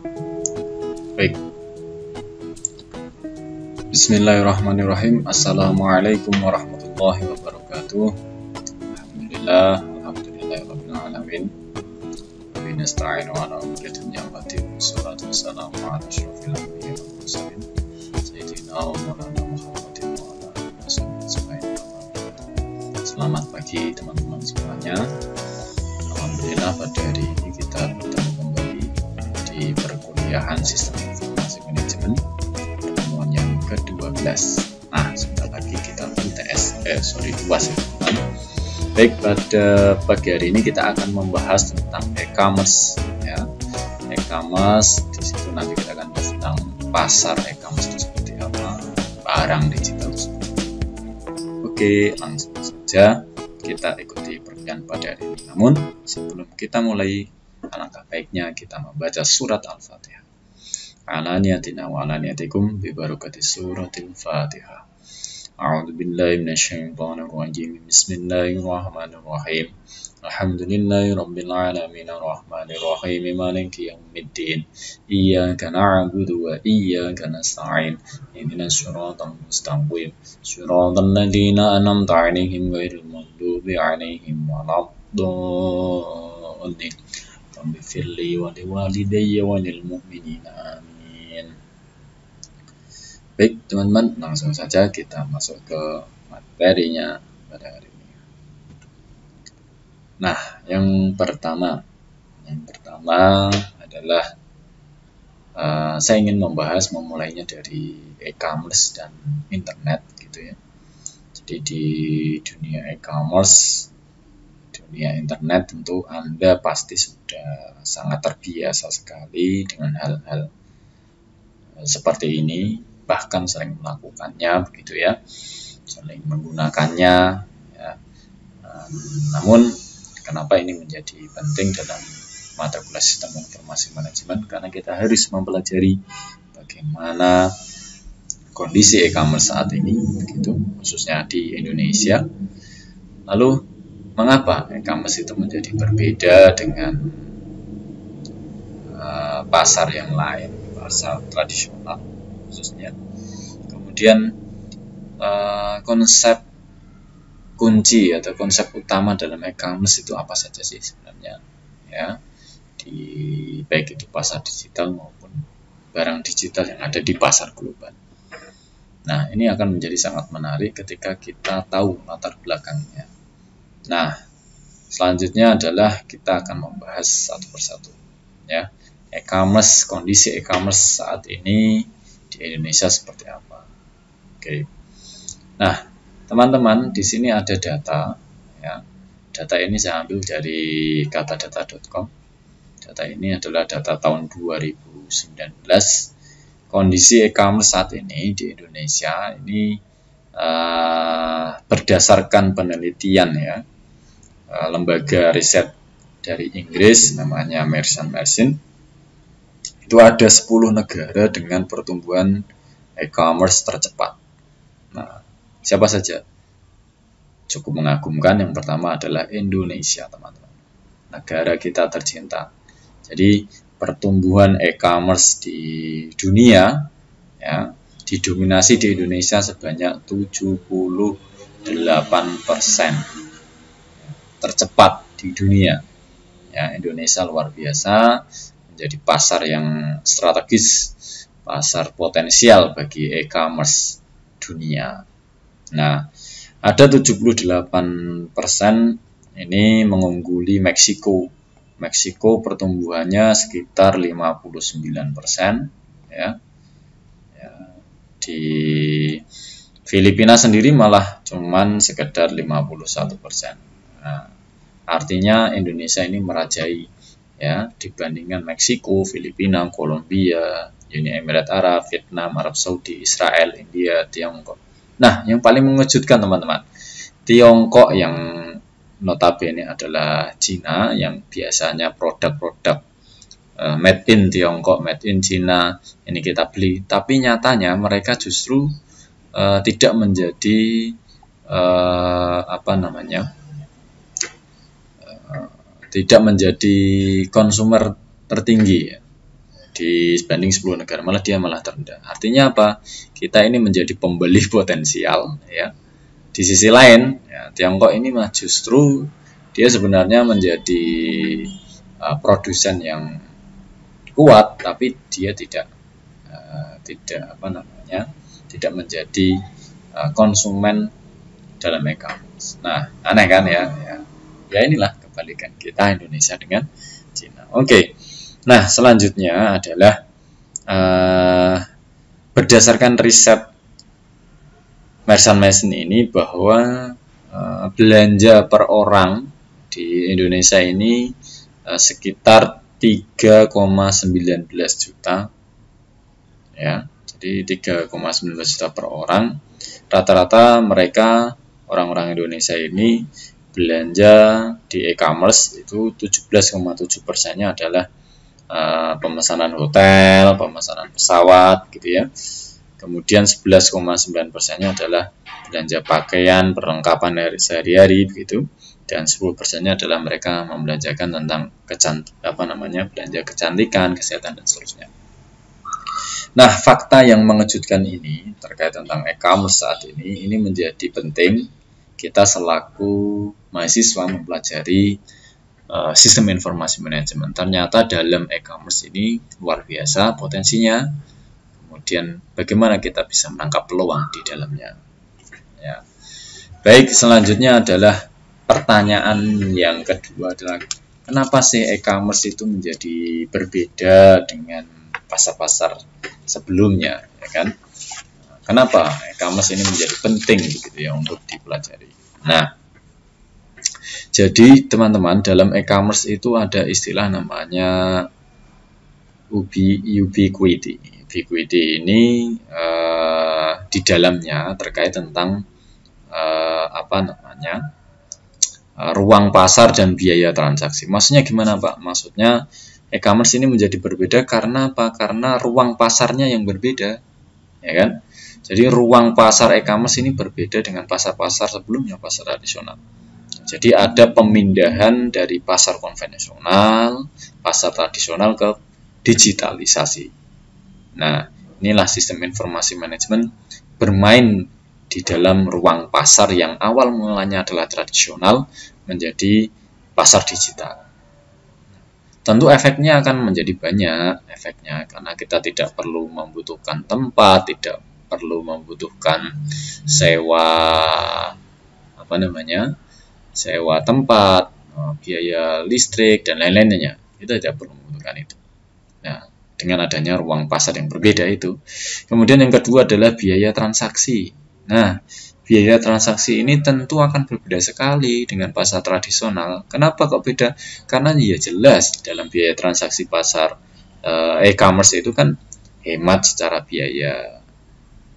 Baik. Bismillahirrahmanirrahim. Assalamualaikum warahmatullahi wabarakatuh. Alhamdulillahirabbil alamin. Wa nasta'inu ala umuri dunya wa din. Wassalatu wassalamu ala asyrofil anbiya'i wal mursalin sayyidina wa maulana Muhammadin wa ala alihi wasallam. Selamat pagi teman-teman semuanya. Alhamdulillah pada hari ini kita bertemu kembali di perkuliahan Sistem Informasi Manajemen pertemuan yang ke-12. Nah, sebentar lagi kita UTS, UAS ya teman-teman. Baik, pada pagi hari ini kita akan membahas tentang e-commerce ya. E-commerce, di situ nanti kita akan bahas tentang pasar e-commerce itu seperti apa, barang digital. Oke, langsung saja kita ikuti perkuliahan pada hari ini. Namun, sebelum kita mulai, alangkah baiknya kita membaca surat Al-Fatihah. Ala niyatina wa ala niyatikum bi barakati suratil Fatihah. A'udzu billahi minasyaitonir rajim. Bismillahirrahmanirrahim. Alhamdulillahi rabbil alamin arrahmanir rahim maliki yaumiddin. Iyyaka na'budu wa iyyaka nasta'in. Ihdinas siratal mustaqim. Siratal ladzina an'amta 'alaihim ghairil maghdubi 'alaihim waladdallin. Rabbifirli wa liwalidayya wa lil mu'minina amin. Baik teman-teman, langsung saja kita masuk ke materinya pada hari ini. Nah, yang pertama adalah saya ingin memulainya dari e-commerce dan internet gitu ya. Jadi di dunia e-commerce, dunia internet tentu Anda pasti sudah sangat terbiasa sekali dengan hal-hal seperti ini, bahkan sering melakukannya begitu ya, sering menggunakannya ya. Namun kenapa ini menjadi penting dalam mata kuliah Sistem Informasi Manajemen? Karena kita harus mempelajari bagaimana kondisi e-commerce saat ini begitu, khususnya di Indonesia. Lalu mengapa e-commerce itu menjadi berbeda dengan pasar yang lain, pasar tradisional khususnya. Kemudian konsep kunci atau konsep utama dalam e-commerce itu apa saja sih sebenarnya ya, baik itu pasar digital maupun barang digital yang ada di pasar global. Nah, ini akan menjadi sangat menarik ketika kita tahu latar belakangnya. Nah, selanjutnya adalah kita akan membahas satu persatu ya, e-commerce, kondisi e-commerce saat ini di Indonesia seperti apa. Oke. Nah, teman-teman, di sini ada data ya. Data ini saya ambil dari katadata.com. Data ini adalah data tahun 2019. Kondisi e-commerce saat ini di Indonesia ini berdasarkan penelitian ya, lembaga riset dari Inggris namanya Merchant Machine. Itu ada 10 negara dengan pertumbuhan e-commerce tercepat. Nah, siapa saja? Cukup mengagumkan. Yang pertama adalah Indonesia, teman-teman. Negara kita tercinta. Jadi, pertumbuhan e-commerce di dunia ya, didominasi di Indonesia sebanyak 78%. Tercepat di dunia. Ya, Indonesia luar biasa, menjadi pasar yang strategis, pasar potensial bagi e-commerce dunia. Nah, ada 78% ini mengungguli Meksiko. Meksiko pertumbuhannya sekitar 59% ya. Di Filipina sendiri malah cuman sekedar 51%. Nah, artinya Indonesia ini merajai ya dibandingkan Meksiko, Filipina, Kolombia, Uni Emirat Arab, Vietnam, Arab Saudi, Israel, India, Tiongkok. Nah, yang paling mengejutkan teman-teman, Tiongkok yang notabene adalah Cina, yang biasanya produk-produk made in Tiongkok, made in Cina ini kita beli, tapi nyatanya mereka justru tidak menjadi tidak menjadi konsumer tertinggi ya, di dibanding 10 negara, malah dia malah terendah. Artinya apa? Kita ini menjadi pembeli potensial, ya. Di sisi lain, ya, Tiongkok ini mah justru dia sebenarnya menjadi produsen yang kuat, tapi dia tidak tidak menjadi konsumen dalam e-commerce. Nah, aneh kan ya? Ya inilah kebalikan kita Indonesia dengan Cina. Oke. Nah, selanjutnya adalah berdasarkan riset Mercer Mason ini bahwa belanja per orang di Indonesia ini sekitar 3,19 juta, ya. Jadi 3,19 juta per orang. Rata-rata mereka orang-orang Indonesia ini belanja di e-commerce itu 17,7%-nya adalah pemesanan hotel, pemesanan pesawat gitu ya. Kemudian 11,9%-nya adalah belanja pakaian, perlengkapan sehari-hari begitu. Dan 10%-nya adalah mereka membelanjakan tentang belanja kecantikan, kesehatan dan seterusnya. Nah, fakta yang mengejutkan ini terkait tentang e-commerce saat ini menjadi penting kita selaku mahasiswa mempelajari sistem informasi manajemen. Ternyata dalam e-commerce ini luar biasa potensinya. Kemudian bagaimana kita bisa menangkap peluang di dalamnya. Ya. Baik, selanjutnya adalah pertanyaan yang kedua adalah kenapa sih e-commerce itu menjadi berbeda dengan pasar-pasar sebelumnya, ya kan? Kenapa e-commerce ini menjadi penting gitu ya untuk dipelajari. Nah, jadi teman-teman dalam e-commerce itu ada istilah namanya ubiquity. Ubiquity ini di dalamnya terkait tentang ruang pasar dan biaya transaksi. Maksudnya gimana Pak? Maksudnya e-commerce ini menjadi berbeda karena apa? Karena ruang pasarnya yang berbeda, ya kan? Jadi ruang pasar e-commerce ini berbeda dengan pasar-pasar sebelumnya, pasar tradisional. Jadi ada pemindahan dari pasar konvensional, pasar tradisional ke digitalisasi. Nah, inilah sistem informasi manajemen bermain di dalam ruang pasar yang awal mulanya adalah tradisional menjadi pasar digital. Tentu efeknya akan menjadi banyak efeknya karena kita tidak perlu membutuhkan tempat, tidak perlu membutuhkan sewa tempat, biaya listrik dan lain-lainnya. Kita tidak perlu membutuhkan itu. Nah, dengan adanya ruang pasar yang berbeda itu. Kemudian yang kedua adalah biaya transaksi. Nah, biaya transaksi ini tentu akan berbeda sekali dengan pasar tradisional. Kenapa kok beda? Karena ya jelas dalam biaya transaksi pasar e-commerce itu kan hemat secara biaya.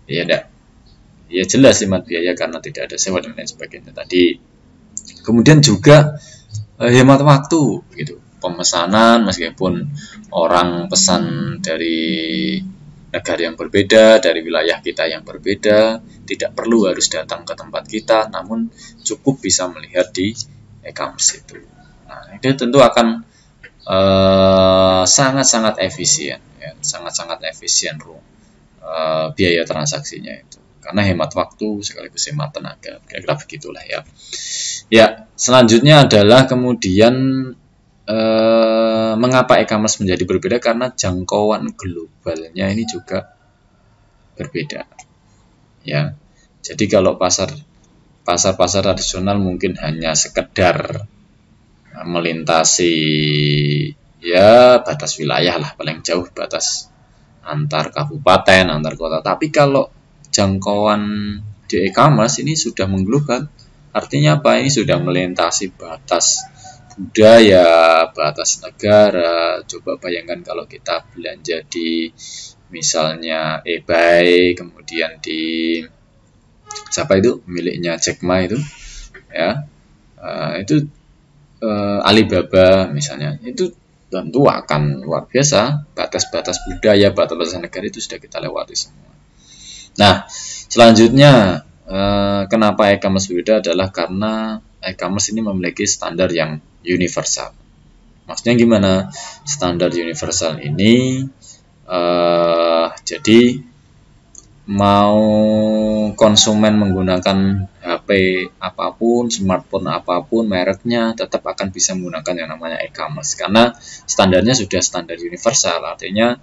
Ya jelas hemat biaya karena tidak ada sewa dan lain sebagainya tadi. Kemudian juga hemat waktu gitu. Pemesanan meskipun orang pesan dari negara yang berbeda, dari wilayah kita yang berbeda, tidak perlu harus datang ke tempat kita, namun cukup bisa melihat di e-commerce itu. Nah, itu tentu akan sangat-sangat efisien, ya, sangat-sangat efisien biaya transaksinya itu, karena hemat waktu sekaligus hemat tenaga, kira-kira begitulah ya. Ya, selanjutnya adalah kemudian mengapa e-commerce menjadi berbeda karena jangkauan globalnya ini juga berbeda. Ya. Jadi kalau pasar tradisional mungkin hanya sekedar melintasi ya batas wilayah lah, paling jauh batas antar kabupaten, antar kota. Tapi kalau jangkauan di e-commerce ini sudah mengglobal. Artinya apa? Ini sudah melintasi batas budaya, batas negara. Coba bayangkan kalau kita belanja di misalnya eBay, kemudian di siapa itu miliknya Jack Ma itu, ya, itu Alibaba misalnya, itu tentu akan luar biasa. Batas-batas budaya, batas-batas negara itu sudah kita lewati semua. Nah, selanjutnya kenapa e-commerce berbeda adalah karena e-commerce ini memiliki standar yang universal. Maksudnya gimana? Standar universal ini Jadi mau konsumen menggunakan HP apapun, smartphone apapun, mereknya tetap akan bisa menggunakan yang namanya e-commerce karena standarnya sudah standar universal. Artinya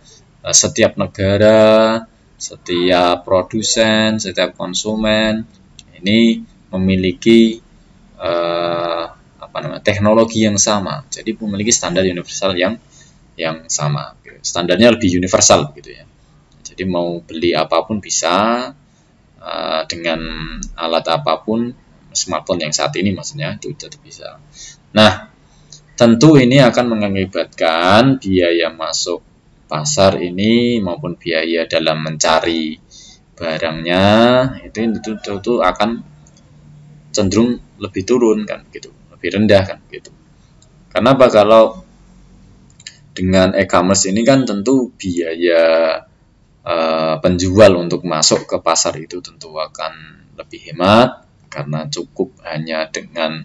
setiap negara, setiap produsen, setiap konsumen ini memiliki teknologi yang sama. Jadi memiliki standar universal yang sama. Standarnya lebih universal gitu ya. Jadi mau beli apapun bisa dengan alat apapun, smartphone yang saat ini maksudnya itu tetap bisa. Nah, tentu ini akan mengakibatkan biaya masuk pasar ini maupun biaya dalam mencari barangnya itu akan cenderung lebih turun kan gitu, lebih rendah kan gitu. Karena apa? Kalau dengan e-commerce ini kan tentu biaya penjual untuk masuk ke pasar itu tentu akan lebih hemat karena cukup hanya dengan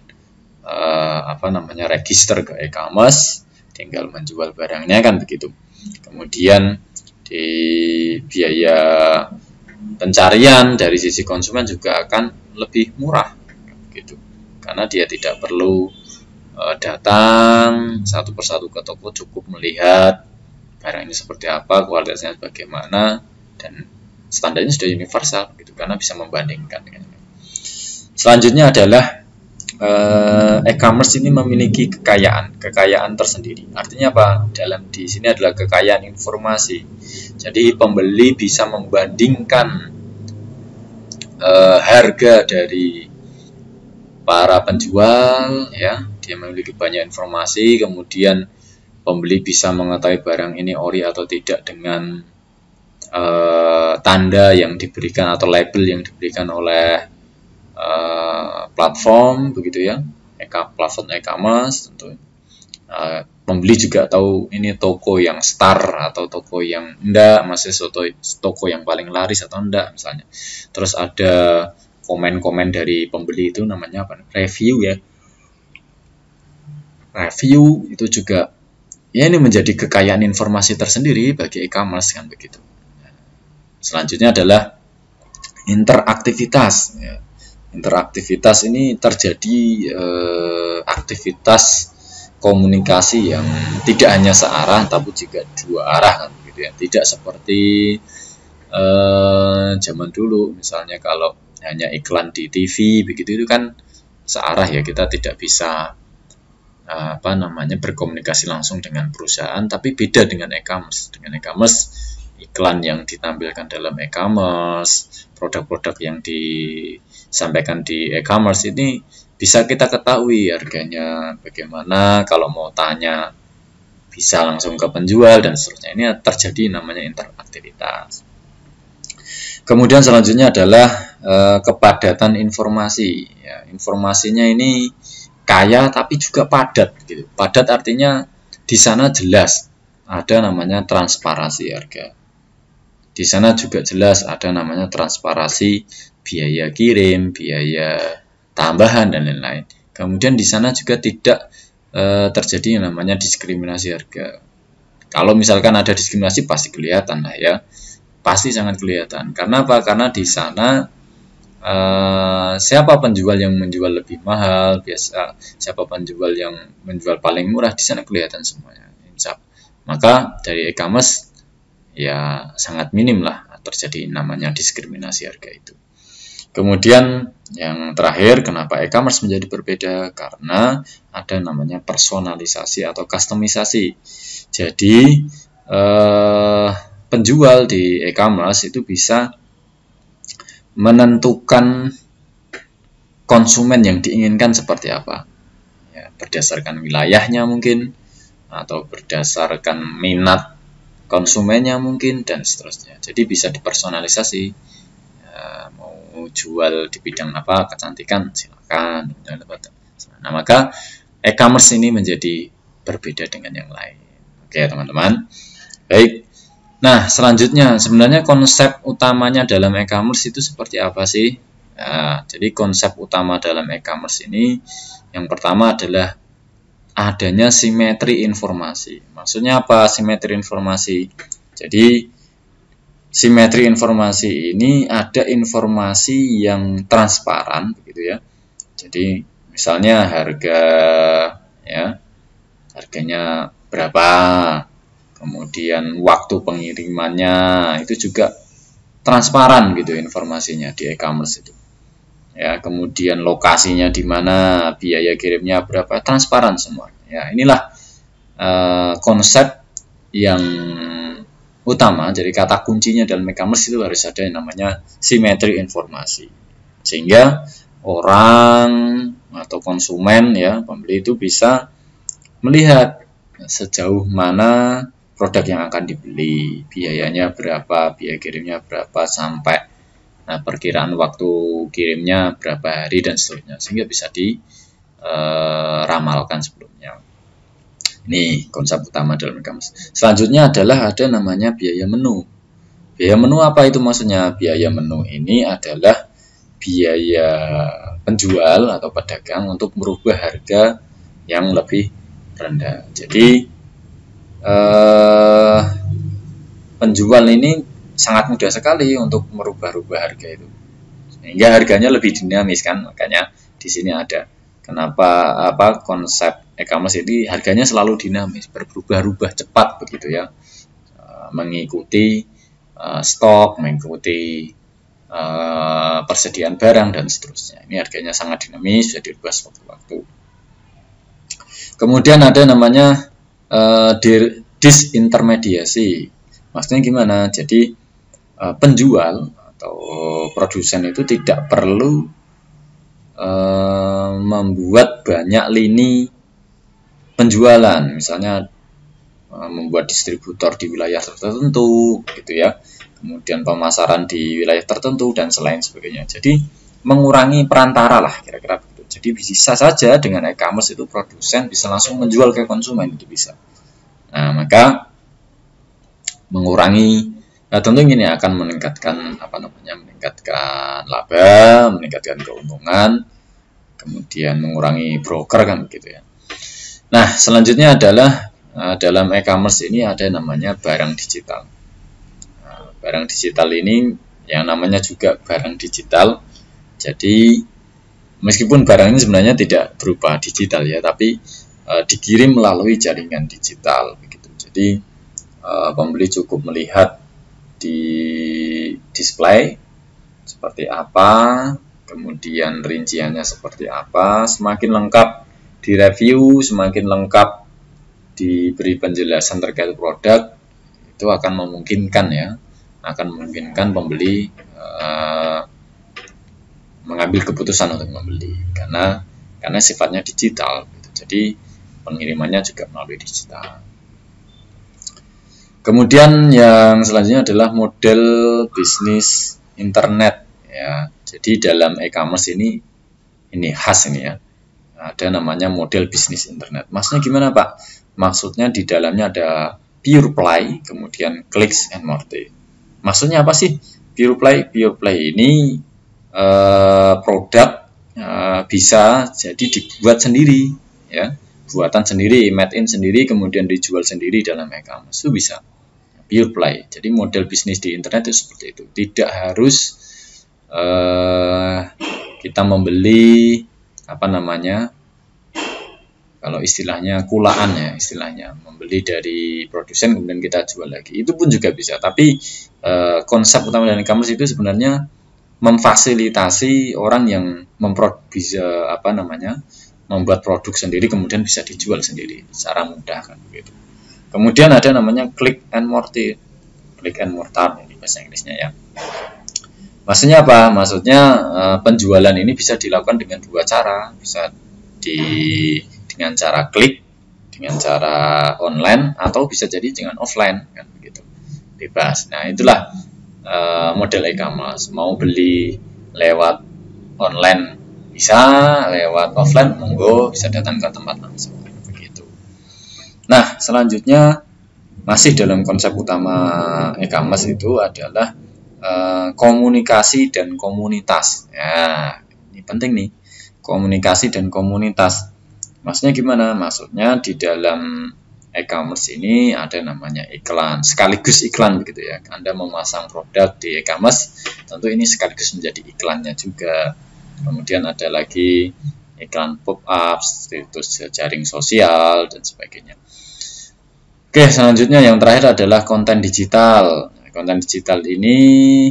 register ke e-commerce, tinggal menjual barangnya kan begitu. Kemudian di biaya pencarian dari sisi konsumen juga akan lebih murah gitu. Karena dia tidak perlu datang satu persatu ke toko, cukup melihat barang ini seperti apa, kualitasnya bagaimana, dan standarnya sudah universal gitu karena bisa membandingkan dengan ini. Selanjutnya adalah e-commerce ini memiliki kekayaan tersendiri. Artinya apa? Di sini adalah kekayaan informasi. Jadi pembeli bisa membandingkan harga dari para penjual, ya, dia memiliki banyak informasi. Kemudian pembeli bisa mengetahui barang ini ori atau tidak dengan tanda yang diberikan atau label yang diberikan oleh platform begitu ya, platform e-commerce tentu. Pembeli juga tahu ini toko yang star atau toko yang enggak, masih toko yang paling laris atau enggak misalnya. Terus ada komen-komen dari pembeli itu namanya apa? Review ya. Review itu juga ya ini menjadi kekayaan informasi tersendiri bagi e-commerce kan begitu. Selanjutnya adalah interaktivitas. Ya. Interaktivitas ini terjadi aktivitas komunikasi yang tidak hanya searah tapi juga dua arah kan gitu ya. Tidak seperti zaman dulu misalnya kalau hanya iklan di TV begitu itu kan searah ya, kita tidak bisa berkomunikasi langsung dengan perusahaan. Tapi beda dengan e-commerce. Dengan e-commerce, iklan yang ditampilkan dalam e-commerce, produk-produk yang disampaikan di e-commerce ini bisa kita ketahui harganya bagaimana, kalau mau tanya bisa langsung ke penjual dan seterusnya. Ini terjadi namanya interaktivitas. Kemudian selanjutnya adalah kepadatan informasi. Ya, informasinya ini kaya tapi juga padat gitu. Padat artinya di sana jelas ada namanya transparansi harga. Di sana juga jelas ada namanya transparansi biaya kirim, biaya tambahan dan lain-lain. Kemudian di sana juga tidak terjadi yang namanya diskriminasi harga. Kalau misalkan ada diskriminasi pasti kelihatan lah ya. Pasti sangat kelihatan. Karena apa? Karena di sana siapa penjual yang menjual lebih mahal, siapa penjual yang menjual paling murah, di sana kelihatan semuanya. Maka dari e-commerce ya sangat minim lah terjadi namanya diskriminasi harga itu. Kemudian yang terakhir, kenapa e-commerce menjadi berbeda? Karena ada namanya personalisasi atau customisasi. Jadi penjual di e-commerce itu bisa menentukan konsumen yang diinginkan seperti apa, ya, berdasarkan wilayahnya mungkin, atau berdasarkan minat konsumennya mungkin, dan seterusnya. Jadi bisa dipersonalisasi, ya, mau jual di bidang apa, kecantikan, silakan. Nah, maka e-commerce ini menjadi berbeda dengan yang lain. Oke teman-teman, baik. Nah, selanjutnya sebenarnya konsep utamanya dalam e-commerce itu seperti apa sih? Nah, jadi konsep utama dalam e-commerce ini yang pertama adalah adanya simetri informasi. Maksudnya apa simetri informasi? Jadi simetri informasi ini ada informasi yang transparan begitu ya. Jadi misalnya harga ya, harganya berapa, kemudian waktu pengirimannya itu juga transparan gitu informasinya di e-commerce itu. Ya, kemudian lokasinya di mana, biaya kirimnya berapa, transparan semua. Ya, inilah konsep yang utama. Jadi kata kuncinya dalam e-commerce itu harus ada yang namanya simetri informasi, sehingga orang atau konsumen ya, pembeli itu bisa melihat sejauh mana produk yang akan dibeli, biayanya berapa, biaya kirimnya berapa, sampai perkiraan waktu kirimnya berapa hari dan seterusnya, sehingga bisa diramalkan sebelumnya. Ini konsep utama dalam e-commerce. Selanjutnya adalah ada namanya biaya menu. Biaya menu apa itu maksudnya? Biaya menu ini adalah biaya penjual atau pedagang untuk merubah harga yang lebih rendah. Jadi penjual ini sangat mudah sekali untuk merubah-rubah harga itu, sehingga harganya lebih dinamis kan. Makanya di sini ada kenapa konsep e-commerce ini harganya selalu dinamis, berubah-ubah cepat begitu ya, mengikuti stok, mengikuti persediaan barang dan seterusnya. Ini harganya sangat dinamis, bisa dirubah sewaktu-waktu. Kemudian ada namanya disintermediasi. Maksudnya gimana? Jadi penjual atau produsen itu tidak perlu membuat banyak lini penjualan, misalnya membuat distributor di wilayah tertentu gitu ya, kemudian pemasaran di wilayah tertentu dan selain sebagainya. Jadi mengurangi perantara lah kira-kira begitu. Jadi bisa saja dengan e-commerce itu produsen bisa langsung menjual ke konsumen, itu bisa. Nah, maka mengurangi tentu ini akan meningkatkan meningkatkan laba, meningkatkan keuntungan, kemudian mengurangi broker kan begitu ya. Nah, selanjutnya adalah dalam e-commerce ini ada namanya barang digital. Nah, barang digital ini yang namanya juga barang digital. Jadi meskipun barang ini sebenarnya tidak berupa digital ya, tapi dikirim melalui jaringan digital begitu. Jadi pembeli cukup melihat di display seperti apa, kemudian rinciannya seperti apa, semakin lengkap di review, semakin lengkap diberi penjelasan terkait produk, itu akan memungkinkan pembeli mengambil keputusan untuk membeli karena sifatnya digital gitu. Jadi pengirimannya juga melalui digital. Kemudian yang selanjutnya adalah model bisnis internet ya. Jadi dalam e-commerce ini khas ini ya. Ada namanya model bisnis internet. Maksudnya gimana, Pak? Maksudnya di dalamnya ada pure play, kemudian clicks and mortgage. Maksudnya apa sih pure play? Pure play ini produk bisa jadi dibuat sendiri ya. Buatan sendiri, made in sendiri, kemudian dijual sendiri dalam e-commerce. Itu bisa. Pure play. Jadi model bisnis di internet itu seperti itu. Tidak harus kita membeli kalau istilahnya kulaan ya, istilahnya membeli dari produsen kemudian kita jual lagi. Itu pun juga bisa. Tapi konsep utama dari e-commerce itu sebenarnya memfasilitasi orang yang membuat produk sendiri kemudian bisa dijual sendiri secara mudah kan begitu. Kemudian ada namanya click and mortar ini bahasa Inggrisnya ya. Maksudnya apa? Maksudnya penjualan ini bisa dilakukan dengan dua cara, bisa dengan cara klik, dengan cara online, atau bisa jadi dengan offline kan begitu, bebas. Nah, itulah model e-commerce. Mau beli lewat online bisa, lewat offline monggo, bisa datang ke tempat langsung begitu. Nah, selanjutnya masih dalam konsep utama e-commerce itu adalah komunikasi dan komunitas. Ya, ini penting nih, komunikasi dan komunitas. Maksudnya gimana? Maksudnya di dalam e-commerce ini ada namanya iklan, sekaligus iklan begitu ya. Anda memasang produk di e-commerce, tentu ini sekaligus menjadi iklannya juga. Kemudian ada lagi iklan pop-up, situs jaring sosial dan sebagainya. Oke, selanjutnya yang terakhir adalah konten digital. Konten digital ini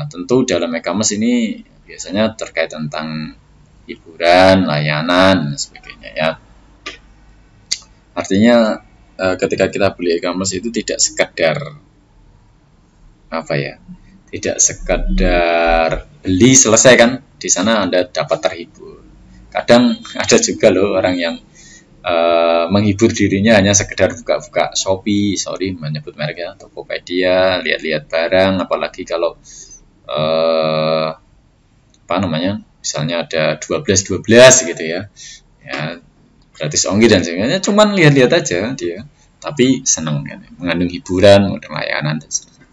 tentu dalam e-commerce ini biasanya terkait tentang hiburan, layanan dan sebagainya ya. Artinya ketika kita beli e-commerce itu tidak sekedar tidak sekedar beli selesai kan, di sana Anda dapat terhibur. Kadang ada juga loh orang yang menghibur dirinya hanya sekedar buka-buka Shopee, menyebut mereknya, Tokopedia, lihat-lihat barang, apalagi kalau misalnya ada 12 gitu ya, gratis ongkir dan sebagainya, cuman lihat-lihat aja dia, tapi senang kan, mengandung hiburan, mengandung layanan dan sebagainya.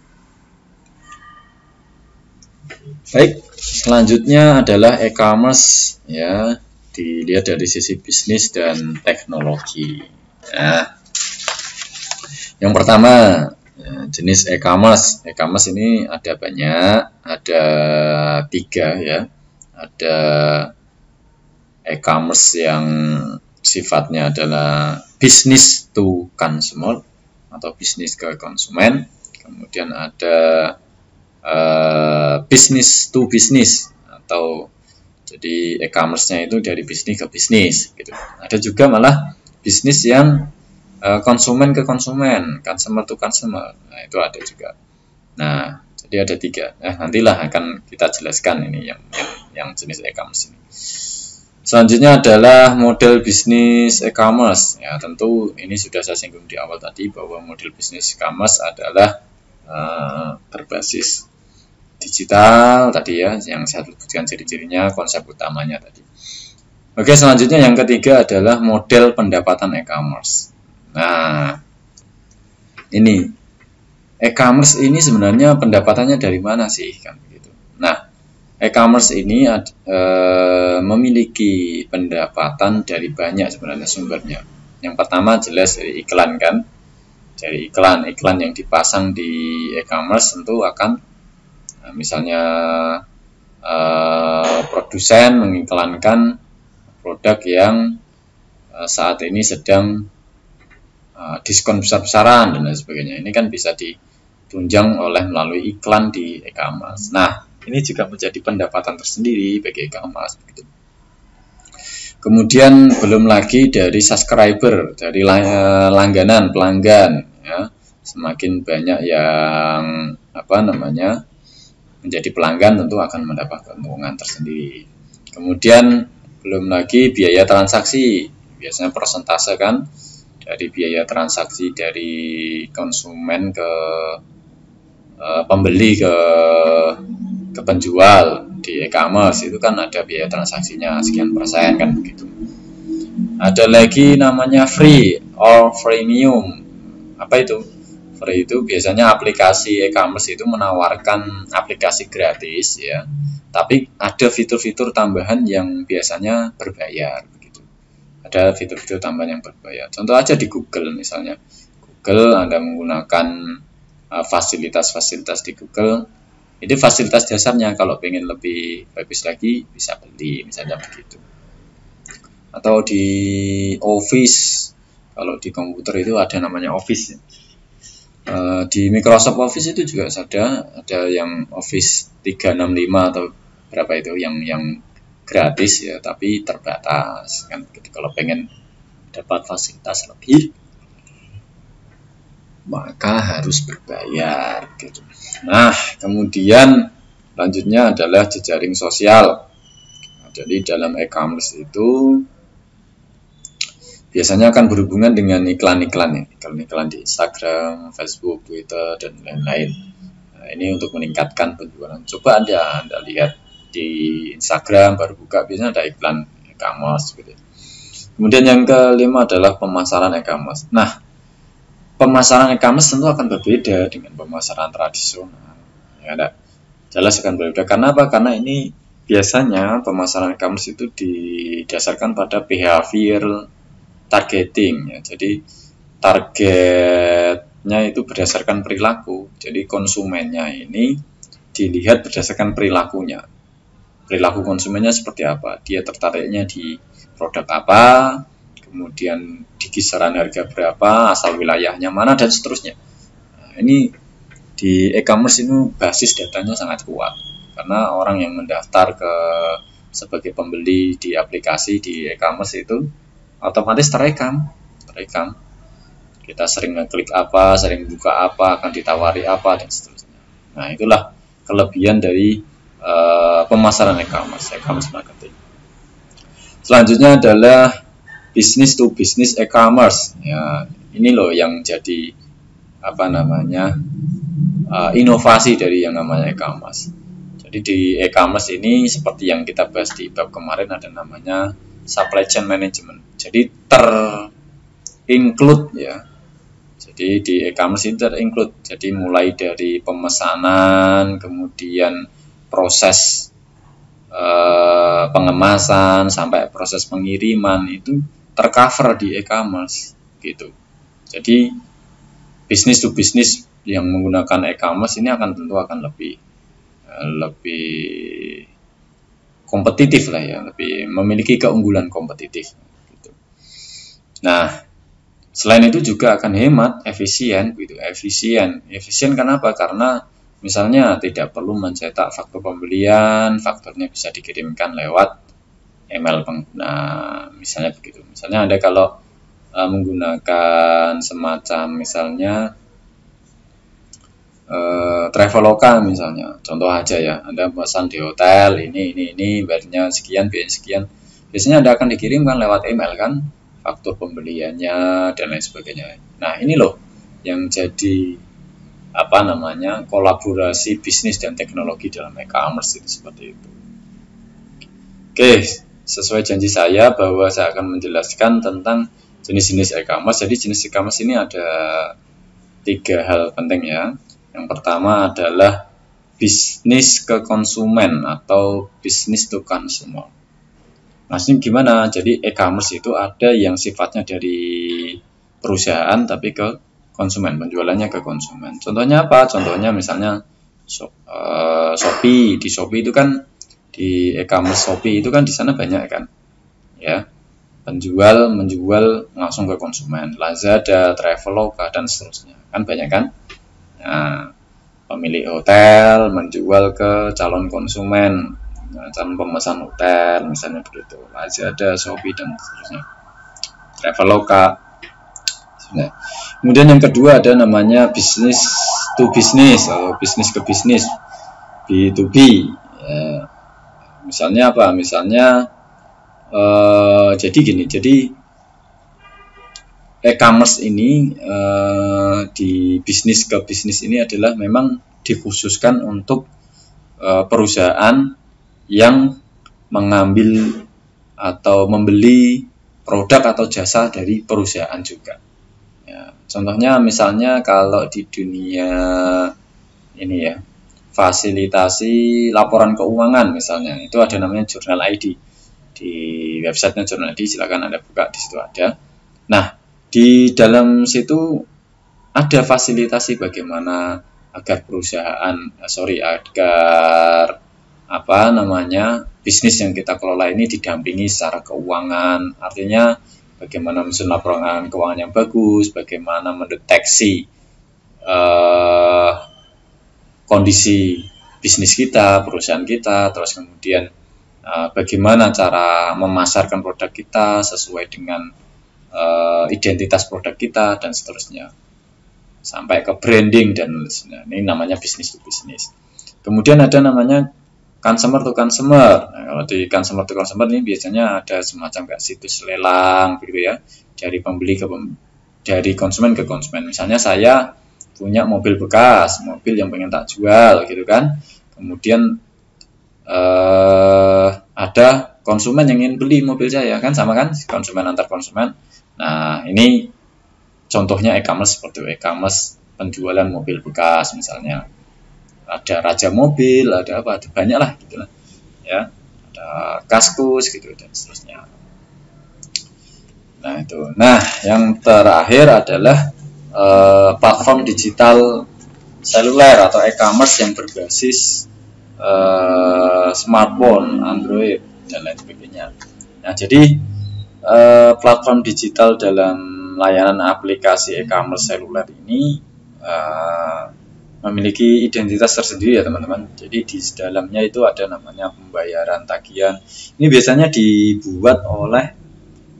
Baik, selanjutnya adalah e-commerce ya, dilihat dari sisi bisnis dan teknologi. Nah, yang pertama jenis e-commerce. E-commerce ini ada banyak, ada 3 ya. Ada e-commerce yang sifatnya adalah business to consumer atau bisnis ke konsumen. Kemudian ada business to business atau jadi e-commerce-nya itu dari bisnis ke bisnis gitu. Ada juga malah bisnis yang konsumen ke konsumen, consumer to consumer. Nah, itu ada juga. Nah, jadi ada 3. Nantilah akan kita jelaskan ini yang jenis e-commerce ini. Selanjutnya adalah model bisnis e-commerce. Ya, tentu ini sudah saya singgung di awal tadi bahwa model bisnis e-commerce adalah berbasis digital tadi ya, yang saya sebutkan ciri-cirinya, konsep utamanya tadi. Oke, selanjutnya yang ketiga adalah model pendapatan e-commerce. Nah, ini e-commerce ini sebenarnya pendapatannya dari mana sih kan begitu. Nah, e-commerce ini memiliki pendapatan dari banyak sebenarnya sumbernya. Yang pertama jelas dari iklan kan. Dari iklan yang dipasang di e-commerce tentu akan misalnya produsen mengiklankan produk yang saat ini sedang diskon besar-besaran dan lain sebagainya. Ini kan bisa ditunjang melalui iklan di e-commerce. Nah, ini juga menjadi pendapatan tersendiri bagi e-commerce begitu. Kemudian belum lagi dari subscriber, dari langganan, pelanggan ya. Semakin banyak yang menjadi pelanggan tentu akan mendapat keuntungan tersendiri. Kemudian belum lagi biaya transaksi, biasanya persentase kan dari biaya transaksi dari konsumen ke pembeli ke penjual di e-commerce itu kan ada biaya transaksinya sekian persen kan begitu. Ada lagi namanya free or freemium. Apa itu? Free itu biasanya aplikasi e-commerce itu menawarkan aplikasi gratis ya, tapi ada fitur-fitur tambahan yang biasanya berbayar begitu. Ada fitur-fitur tambahan yang berbayar. Contoh aja di Google misalnya. Google Anda menggunakan fasilitas-fasilitas di Google. Itu fasilitas dasarnya, kalau pengen lebih bagus lagi bisa beli misalnya begitu. Atau di Office, kalau di komputer itu ada namanya Office. Di Microsoft Office itu juga ada yang Office 365 atau berapa itu yang gratis ya, tapi terbatas kan. Kalau pengen dapat fasilitas lebih maka harus berbayar gitu. Nah, kemudian lanjutnya adalah jejaring sosial. Jadi dalam e-commerce itu biasanya akan berhubungan dengan iklan-iklan di Instagram, Facebook, Twitter, dan lain-lain. Nah, ini untuk meningkatkan penjualan. Coba Anda lihat di Instagram baru buka, biasanya ada iklan e-commerce gitu. Kemudian yang kelima adalah pemasaran e-commerce. Nah, pemasaran e-commerce tentu akan berbeda dengan pemasaran tradisional. Ya, jelas akan berbeda. Karena apa? Karena ini biasanya pemasaran e-commerce itu didasarkan pada behavior targeting ya. Jadi targetnya itu berdasarkan perilaku. Jadi konsumennya ini dilihat berdasarkan perilakunya. Perilaku konsumennya seperti apa? Dia tertariknya di produk apa? Kemudian di kisaran harga berapa? Asal wilayahnya mana dan seterusnya. Nah, ini di e-commerce ini basis datanya sangat kuat karena orang yang mendaftar sebagai pembeli di aplikasi di e-commerce itu otomatis terekam. Kita sering ngeklik apa, sering buka apa, akan ditawari apa, dan seterusnya. Nah, itulah kelebihan dari pemasaran e-commerce marketing. Selanjutnya adalah business to business e-commerce. Ya, ini loh yang jadi inovasi dari yang namanya e-commerce. Jadi di e-commerce ini seperti yang kita bahas di bab kemarin ada namanya supply chain management. Jadi include ya. Jadi di e-commerce ini include. Jadi mulai dari pemesanan, kemudian proses pengemasan sampai proses pengiriman itu tercover di e-commerce gitu. Jadi bisnis to bisnis yang menggunakan e-commerce ini tentu akan lebih kompetitif lah ya, lebih memiliki keunggulan kompetitif gitu. Nah, selain itu juga akan hemat, efisien gitu. Efisien kenapa? Karena misalnya tidak perlu mencetak faktur pembelian, fakturnya bisa dikirimkan lewat email pengguna, misalnya begitu. Misalnya Anda kalau menggunakan semacam misalnya Traveloka misalnya, contoh aja ya, Anda pesan di hotel ini bayarnya sekian, biaya sekian, biasanya Anda akan dikirimkan lewat email kan, faktur pembeliannya dan lain sebagainya. Nah, ini loh yang jadi kolaborasi bisnis dan teknologi dalam e-commerce itu seperti itu. Oke, sesuai janji saya bahwa saya akan menjelaskan tentang jenis-jenis e-commerce. Jadi jenis e-commerce ini ada 3 hal penting ya. Yang pertama adalah bisnis ke konsumen atau business to consumer. Maksudnya gimana? Jadi e-commerce itu ada yang sifatnya dari perusahaan tapi ke konsumen, penjualannya ke konsumen. Contohnya apa? Contohnya misalnya Shopee. Di Shopee itu kan, di e-commerce Shopee itu kan di sana banyak kan, ya, penjual menjual langsung ke konsumen. Lazada, Traveloka dan seterusnya kan banyak kan. Nah, pemilik hotel menjual ke calon konsumen, calon pemesan hotel misalnya begitu. Lazada, Shopee dan seterusnya, Traveloka. Nah, kemudian yang kedua ada namanya business to business atau bisnis ke bisnis, B2B. Ya, misalnya apa? Misalnya jadi gini, jadi e-commerce ini di bisnis ke bisnis ini adalah memang dikhususkan untuk perusahaan yang mengambil atau membeli produk atau jasa dari perusahaan juga. Ya, contohnya misalnya kalau di dunia ini ya, fasilitasi laporan keuangan misalnya, itu ada namanya Journal ID. Di websitenya Journal ID, silakan Anda buka, di situ ada. Nah, di dalam situ ada fasilitasi bagaimana agar bisnis yang kita kelola ini didampingi secara keuangan. Artinya bagaimana menyusun laporan keuangan yang bagus, bagaimana mendeteksi kondisi bisnis kita, perusahaan kita, terus kemudian bagaimana cara memasarkan produk kita sesuai dengan identitas produk kita dan seterusnya, sampai ke branding dan seterusnya. Ini namanya bisnis to bisnis. Kemudian ada namanya consumer to consumer. Nah, kalau di consumer to consumer ini biasanya ada semacam kayak situs lelang gitu ya, dari pembeli dari konsumen ke konsumen. Misalnya saya punya mobil bekas, mobil yang pengen tak jual gitu kan. Kemudian ada konsumen yang ingin beli mobil saya kan, sama kan, konsumen antar konsumen. Nah, ini contohnya e-commerce seperti e-commerce penjualan mobil bekas misalnya. Ada Raja Mobil, ada apa, ada banyak lah gitu lah ya, ada Kaskus gitu dan seterusnya. Nah itu. Nah yang terakhir adalah platform digital seluler atau e-commerce yang berbasis smartphone, Android dan lain sebagainya. Nah jadi platform digital dalam layanan aplikasi e-commerce seluler ini memiliki identitas tersendiri ya teman-teman. Jadi di dalamnya itu ada namanya pembayaran tagihan. Ini biasanya dibuat oleh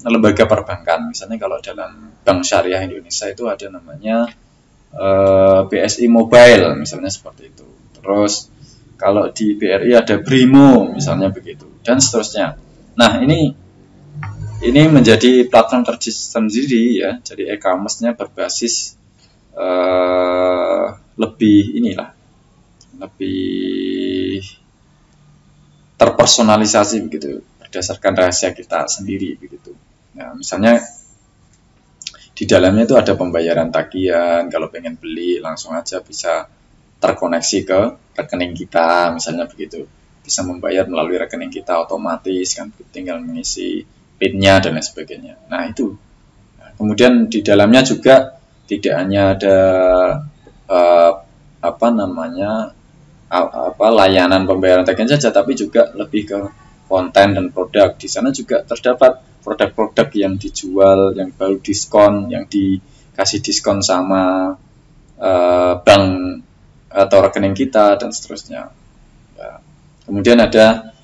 lembaga perbankan. Misalnya kalau dalam Bank Syariah Indonesia itu ada namanya BSI Mobile, misalnya seperti itu. Terus kalau di BRI ada Brimo, misalnya begitu, dan seterusnya. Nah ini menjadi platform tersendiri ya. Jadi e-commerce-nya berbasis lebih terpersonalisasi begitu, berdasarkan rahasia kita sendiri begitu. Nah, misalnya di dalamnya itu ada pembayaran tagihan, kalau pengen beli langsung aja bisa terkoneksi ke rekening kita, misalnya begitu. Bisa membayar melalui rekening kita otomatis kan, tinggal mengisi PIN-nya dan lain sebagainya. Nah, itu. Nah, kemudian di dalamnya juga tidak hanya ada layanan pembayaran tagihan saja, tapi juga lebih ke konten dan produk. Di sana juga terdapat produk-produk yang dijual, yang baru diskon, yang dikasih diskon sama bank atau rekening kita dan seterusnya. Ya. Kemudian ada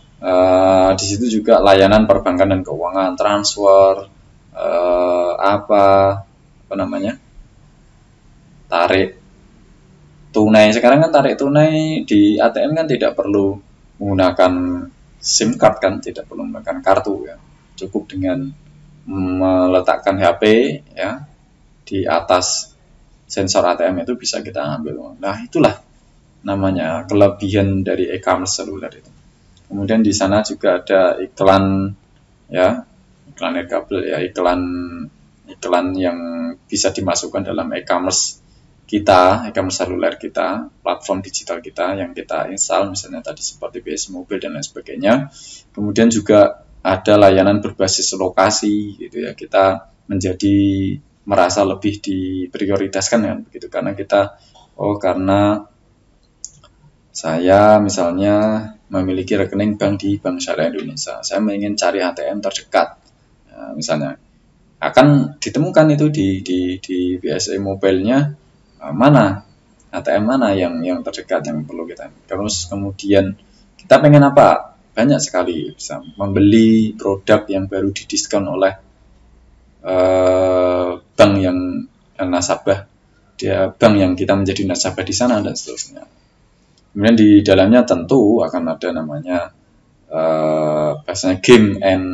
di situ juga layanan perbankan dan keuangan, transfer, tarik tunai. Sekarang kan tarik tunai di ATM kan tidak perlu menggunakan SIM card kan, tidak perlu menggunakan kartu ya. Cukup dengan meletakkan HP ya di atas sensor ATM itu bisa kita ambil. Nah, itulah namanya kelebihan dari e-commerce seluler itu. Kemudian di sana juga ada iklan ya, iklan kabel ya, iklan yang bisa dimasukkan dalam e-commerce kita, e-commerce seluler kita, platform digital kita yang kita install, misalnya tadi seperti BSI Mobile dan lain sebagainya. Kemudian juga ada layanan berbasis lokasi gitu ya, kita menjadi merasa lebih diprioritaskan kan begitu, karena kita karena saya misalnya memiliki rekening bank di Bank Syariah Indonesia, saya ingin cari ATM terdekat, nah, misalnya akan ditemukan itu di BSI Mobile-nya mana ATM mana yang terdekat yang perlu kita. Terus kemudian kita pengen apa? Banyak sekali, bisa membeli produk yang baru didiskon oleh bank yang nasabah, bank yang kita menjadi nasabah di sana dan seterusnya. Kemudian di dalamnya tentu akan ada namanya biasanya game and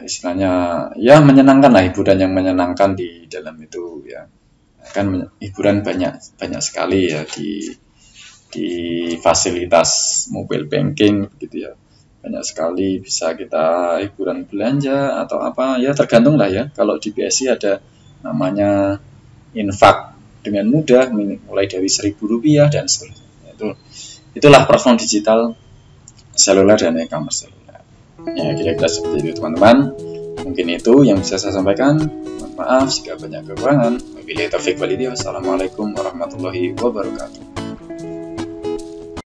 istilahnya ya menyenangkan lah, hiburan yang menyenangkan di dalam itu ya. Kan hiburan banyak sekali ya di fasilitas mobile banking gitu ya. Banyak sekali bisa kita hiburan belanja atau apa ya, tergantung lah ya. Kalau di BSI ada namanya infak dengan mudah mulai dari Rp1.000 dan seterusnya. Itulah platform digital seluler dan e-commerce seluler. Ya kira-kira seperti itu teman-teman. Mungkin itu yang bisa saya sampaikan. Mohon maaf jika banyak kekurangan. Wabillahi taufiq wal hidayah. Wassalamualaikum warahmatullahi wabarakatuh.